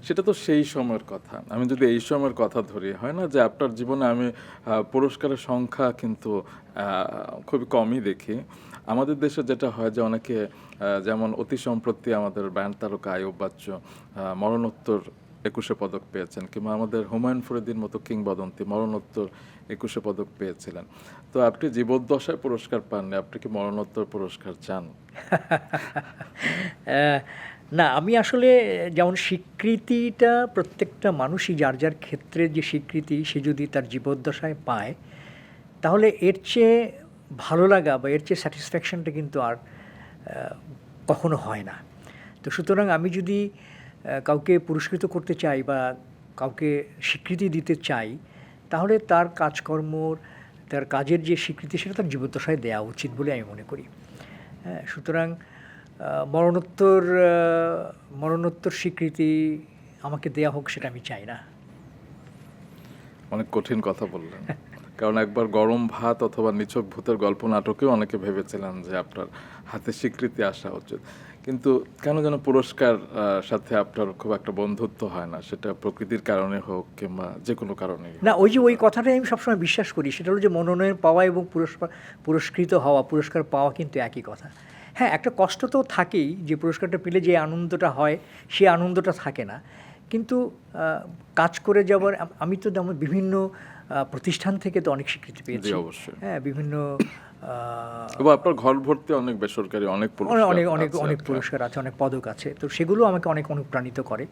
সেটা তো সেই সময়ের কথা। আমি যদি এই সময়ের কথা ধরি, হয় না যে আপনার জীবনে আমি পুরস্কারের সংখ্যা কিন্তু খুবই কমই দেখি। আমাদের দেশে যেটা হয় যে অনেকে যেমন অতি সম্প্রতি আমাদের ব্যান্ড তারকা আইয়ুব বাচ্চু মরণোত্তর ২১শে পদক পেয়েছেন, কিংবা আমাদের হুমায়ুন ফরিদির মতো কিংবদন্তি মরণোত্তর ২১শে পদক পেয়েছিলেন। তো আপনি জীবদ্দশায় পুরস্কার পাননি, আপনি কি মরণোত্তর পুরস্কার চান? আহ, না, আমি আসলে যেমন স্বীকৃতিটা প্রত্যেকটা মানুষই যার যার ক্ষেত্রে যে স্বীকৃতি সে যদি তার জীবদ্দশায় পায়, তাহলে এর চেয়ে ভালো লাগা বা এর চেয়ে স্যাটিসফ্যাকশনটা কিন্তু আর কখনো হয় না। তো সুতরাং আমি যদি কাউকে পুরস্কৃত করতে চাই বা কাউকে স্বীকৃতি দিতে চাই, তাহলে তার কাজকর্মর, তার কাজের যে স্বীকৃতি সেটা তার জীবদ্দশায় দেওয়া উচিত বলে আমি মনে করি। হ্যাঁ, সুতরাং মরণোত্তর স্বীকৃতি আমাকে দেয়া হোক সেটা আমি চাই না। অনেক কঠিন কথা বললেন। কারণ একবার গরম ভাত অথবা নিছক ভূতের গল্প নাটকেও অনেকে ভেবেছিলেন যে আপনার হাতে স্বীকৃতি আসা উচিত। কিন্তু কেন যেন পুরস্কার সাথে আপনার খুব একটা বন্ধুত্ব হয় না। সেটা প্রকৃতির কারণে হোক কিংবা যেকোনো কারণেই না, হোক। ওই যে ওই কথাটাই আমি সবসময় বিশ্বাস করি, সেটা হলো যে মনোনয়ন পাওয়া এবং পুরস্কৃত হওয়া, পুরস্কার পাওয়া কিন্তু একই কথা। হ্যাঁ, একটা কষ্ট তো থাকেই, যে পুরস্কারটা পেলে যে আনন্দটা হয় সেই আনন্দটা থাকে না। কিন্তু কাজ করে যাবার আমি তো যেমন বিভিন্ন প্রতিষ্ঠান থেকে তো অনেক স্বীকৃতি জি, পেয়েছি। অবশ্যই। হ্যাঁ, বিভিন্ন এবং আপনার ঘর ভর্তি অনেক বেসরকারি অনেক পুরস্কার অনেক অনেক আছে অনেক আপনার। পুরস্কার আছে, অনেক পদক আছে। তো সেগুলো আমাকে অনেক অনুপ্রাণিত করে।